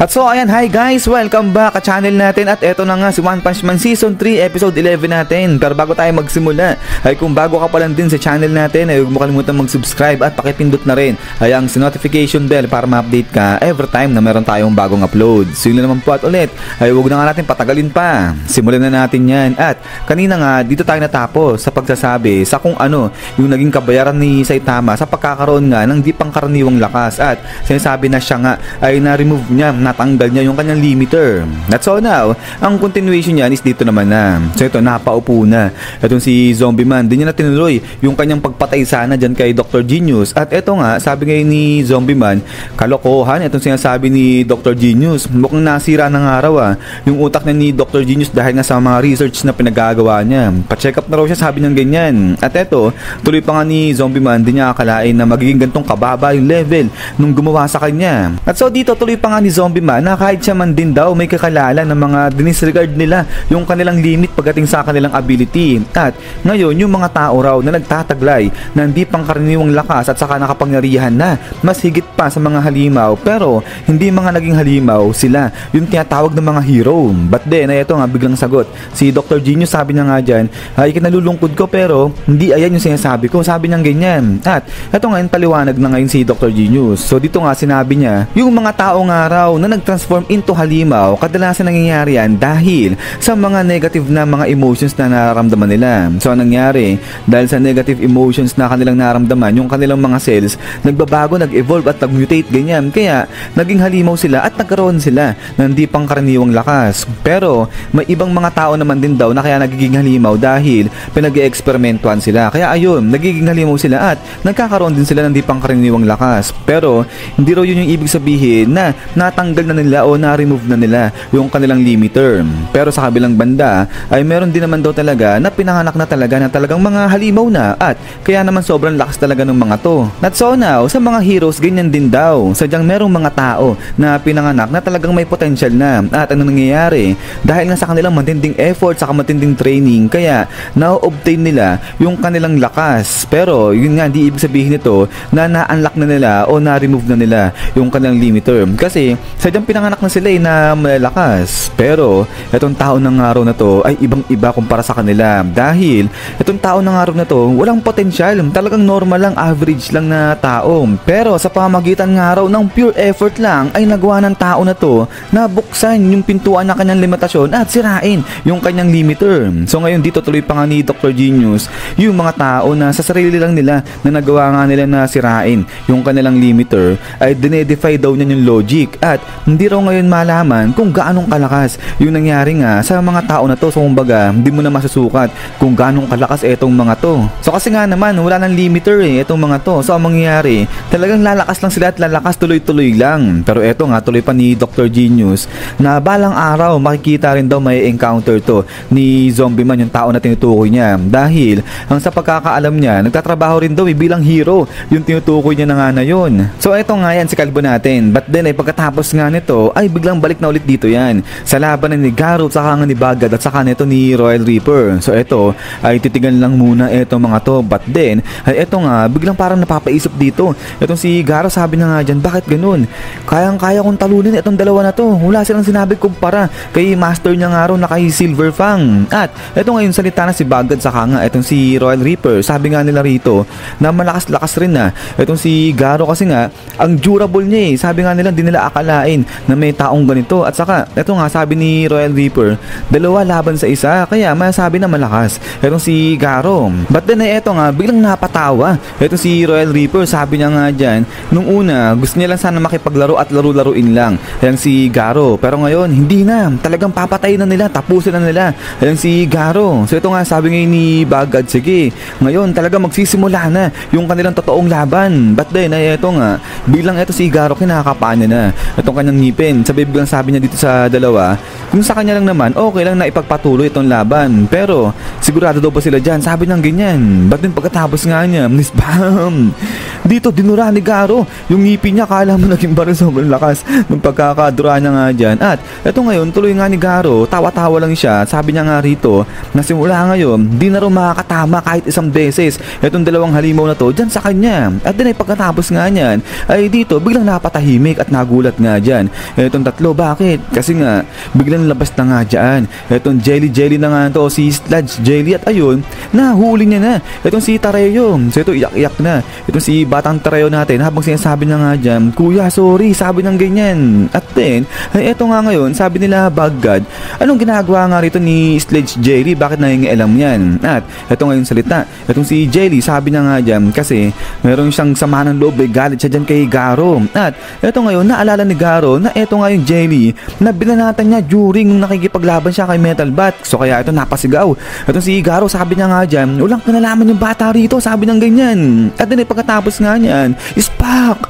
At so ayan, hi guys, welcome back sa channel natin. At eto na nga si One Punch Man Season 3 Episode 11 natin. Pero bago tayo magsimula, ay kung bago ka pa lang din sa channel natin, ay huwag mo kalimutan mag-subscribe at pakipindot na rin ay ang notification bell para ma-update ka every time na meron tayong bagong upload. So yun na naman po at ulit, ay huwag na nga natin patagalin pa, simulan na natin yan. At kanina nga, dito tayo natapos sa pagsasabi sa kung ano yung naging kabayaran ni Saitama sa pagkakaroon nga ng di pangkaraniwang lakas. At sinasabi na siya nga ay na-remove niya, natanggal niya yung kanyang limiter. That's all now. Ang continuation niyan is dito naman na. So ito, napaupo na. Itong si Zombie Man, di niya na tinuloy yung kanyang pagpatay sana dyan kay Dr. Genius. At ito nga, sabi ngayon ni Zombie Man, kalokohan. Itong sinasabi ni Dr. Genius, mukhang nasira ng araw yung utak na ni Dr. Genius dahil nga sa mga research na pinagagawa niya. Pa-check up na raw siya, sabi niyang ganyan. At ito, tuloy pa nga ni Zombie Man, di niya akalain na magiging gantong kababa yung level nung gumawa sa kanya. At so dito, tuloy pa nga ni Zombie Man na kahit siya man din daw may kakalala ng mga dinisregard nila yung kanilang limit pagdating sa kanilang ability. At ngayon yung mga tao raw na nagtataglay na hindi pangkaraniwang lakas at saka nakapangyarihan na mas higit pa sa mga halimaw, pero hindi mga naging halimaw sila, yung tinatawag ng mga hero. But then ay ito nga biglang sagot si Dr. Genius, sabi niya nga dyan, ay kinalulungkod ko pero hindi ayan yung sinasabi ko, sabi niya ganyan. At ito nga yung paliwanag na ngayon si Dr. Genius. So dito nga sinabi niya yung mga tao nga raw na nag-transform into halimaw, kadalasan nangyayari yan dahil sa mga negative na mga emotions na nararamdaman nila. So anong nangyari? Dahil sa negative emotions na kanilang nararamdaman, yung kanilang mga cells nagbabago, nag-evolve at nag-mutate, ganyan. Kaya naging halimaw sila at nagkaroon sila ng di pangkaraniwang lakas. Pero may ibang mga tao naman din daw na kaya nagiging halimaw dahil pinag-e-eksperimentuhan sila. Kaya ayun, nagiging halimaw sila at nagkakaroon din sila ng di pangkaraniwang lakas. Pero hindi raw yun yung ibig sabihin na natanggal na nila o na-remove na nila yung kanilang limiter. Pero sa kabilang banda ay meron din naman daw talaga na pinanganak na talagang mga halimaw na at kaya naman sobrang lakas talaga ng mga to. At so now, sa mga heroes ganyan din daw. Sadyang merong mga tao na pinanganak na talagang may potential na. At ano nangyayari? Dahil nga sa kanilang matinding effort, sa matinding training, kaya na-obtain nila yung kanilang lakas. Pero yun nga, di ibig sabihin nito na na-unlock na nila o na-remove na nila yung kanilang limiter. Kasi sadyang pinanganak na sila na malakas. Pero itong tao ng araw na to ay ibang-iba kumpara sa kanila. Dahil itong tao ng araw na to walang potensyal, talagang normal lang, average lang na tao. Pero sa pamamagitan ng araw ng pure effort lang ay nagawa ng tao na to na buksan yung pintuan ng kanyang limitasyon at sirain yung kanyang limiter. So ngayon dito tuloy pa nga ni Dr. Genius yung mga tao na sa sarili lang nila na nagawa nga nila na sirain yung kanilang limiter ay dinedefy daw niya yung logic. At hindi raw ngayon malaman kung gaanong kalakas yung nangyari nga sa mga tao na to. So kumbaga, hindi mo na masusukat kung gaanong kalakas etong mga to. So kasi nga naman, wala nang limiter etong mga to. So ang mangyayari, talagang lalakas lang sila at lalakas tuloy-tuloy lang. Pero eto nga, tuloy pa ni Dr. Genius na balang araw, makikita rin daw may encounter to ni Zombie Man, yung tao na tinutukoy niya. Dahil, ang sa pagkakaalam niya, nagtatrabaho rin daw bilang hero yung tinutukoy niya na nga na yun. So eto nga yan, si kalbo natin. But then ay pagkatapos nga nito ay biglang balik na ulit dito yan sa laban ni Garo saka nga ni Bagad at saka nito ni Royal Reaper. So eto ay titigan lang muna etong mga to. But then ay eto nga biglang parang napapaisip dito etong si Garo, sabi na nga dyan, bakit ganun? Kayang-kaya kong talunin etong dalawa na to. Wala silang sinabi kumpara kay master niya nga raw na kay Silver Fang. At eto ngayon salita na si Bagad saka nga etong si Royal Reaper. Sabi nga nila rito na malakas-lakas rin na etong si Garo kasi nga ang durable niya sabi nga nila, hindi nila akalain na may taong ganito. At saka, eto nga, sabi ni Royal Reaper, dalawa laban sa isa, kaya masasabi na malakas etong si Garo. But then, eto nga, biglang napatawa etong si Royal Reaper. Sabi niya nga dyan, nung una, gusto niya lang sana makipaglaro at laro-laruin lang ayan si Garo. Pero ngayon, hindi na. Talagang papatayin na nila, tapusin na nila ayan si Garo. So, ito nga, sabi ngayon ni Bagad, sige, ngayon, talaga magsisimula na yung kanilang totoong laban. But then, eto nga, bilang eto si Garo, kinakapaan niya na itong kanyang ngipin. Biglang sabi niya dito sa dalawa, kung sa kanya lang naman, okay lang na ipagpatuloy itong laban. Pero, sigurado daw ba sila dyan? Sabi ng ganyan. But then, pagkatapos nga niya, bam! dito dinura ni Garo yung ngipin niya, kala mo naging baril, sobrang lakas ng pagkakadura niya nga dyan. At eto ngayon, tuloy nga ni Garo, tawa-tawa lang siya. Sabi niya nga rito na simula ngayon di na rin makakatama kahit isang beses etong dalawang halimaw na to dyan sa kanya. At din ay pagkatapos nga niyan ay dito biglang napatahimik at nagulat nga dyan etong tatlo. Bakit? Kasi nga biglang labas na nga dyan etong jelly na nga to, si Sludge Jelly. At ayun, nahuli niya na etong si Tareo. So ito iyak-iyak na itong si batang Tareo natin habang sinasabi na nga dyan, kuya sorry, sabi ng ganyan. At then ay eto nga ngayon, sabi nila Bagad, anong ginagawa nga rito ni Sludge Jelly, bakit nangingialam yan? At eto ngayon salita etong si Jelly, sabi na nga dyan kasi meron siyang sama ng loob, galit siya dyan kay Garo. At eto ngayon, naalala ni Garo na eto nga yung Jelly na binanatan niya during nung nakikipaglaban siya kay Metal Bat. So kaya ito napasigaw etong si Garo, sabi niya nga dyan, walang kinalaman yung bata rito, sabi ng ganyan. At din pagkatapos nga niyan, Spak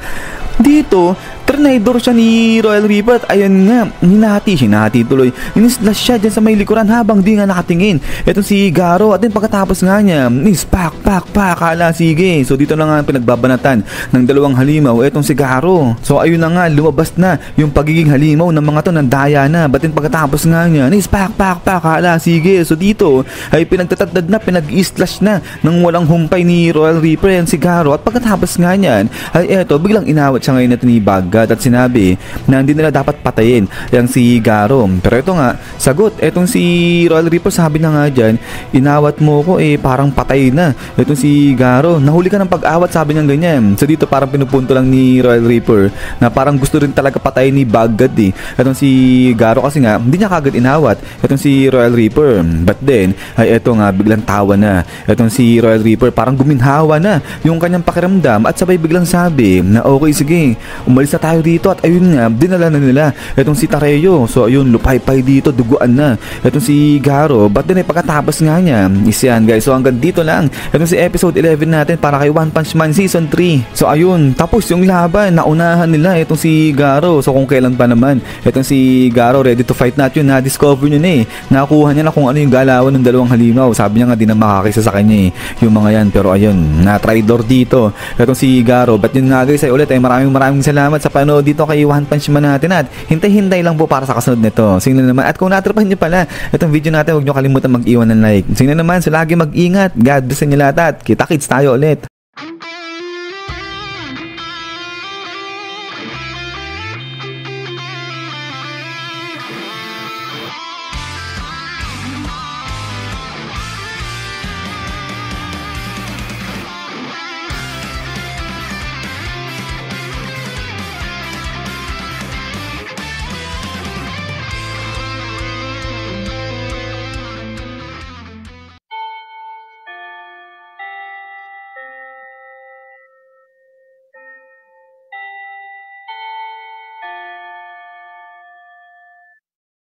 dito Tornador siya ni Royal Reaper. At ayun nga, hinati tuloy, inislas siya dyan sa may likuran habang di nga nakatingin etong si Garo. At din pagkatapos nga niya, pak, kala sige. So dito na nga pinagbabanatan ng dalawang halimaw etong si Garo. So ayun na nga, lumabas na yung pagiging halimaw ng mga to, ng daya na. Batin pagkatapos nga niya, pak, kala sige. So dito ay pinagtatadad na, pinag-i-slash na ng walang humpay ni Royal Reaper yan si Garo. At pagkatapos nga niyan ay eto, biglang inawat siya ngayon natin ni Bagad at sinabi na hindi nila dapat patayin yung si Garo. Pero ito nga, sagot etong si Royal Reaper, sabi na nga dyan, inawat mo ko parang patay na etong si Garo, nahuli ka ng pag-awat, sabi niya ganyan. So dito parang pinupunto lang ni Royal Reaper na parang gusto rin talaga patayin ni Bagad etong si Garo kasi nga hindi niya kagad inawat etong si Royal Reaper. But then ay eto nga, biglang tawa na etong si Royal Reaper, parang guminhawa na yung kanyang pakiramdam at sabay biglang sabi na okay sige, umalis na tayo dito. At ayun nga, dinala na nila etong si Tareo. So ayun, lupay-pay dito, duguan na etong si Garo. But then pagkatapos nga niya is yan guys. So hanggang dito lang etong si episode 11 natin para kay One Punch Man Season 3. So ayun, tapos yung laban, naunahan nila etong si Garo. So kung kailan pa naman etong si Garo ready to fight natin, na-discover niya nakuha niya na kung ano yung galawan ng dalawang halimaw. Sabi niya nga di na makakisa sa kanya yung mga yan. Pero ayun, na-traitor dito etong si Garo. But yun nga guys, ay ulit maraming salamat sa panood dito kay One Punch Man natin. At hintay-hintay lang po para sa kasunod nito. Sige na naman, at kung natrapahan nyo pala itong video natin, huwag nyo kalimutan mag-iwan ng like. Sige na naman, so lagi mag-ingat. God bless sa inyo lahat at kita-kits tayo ulit.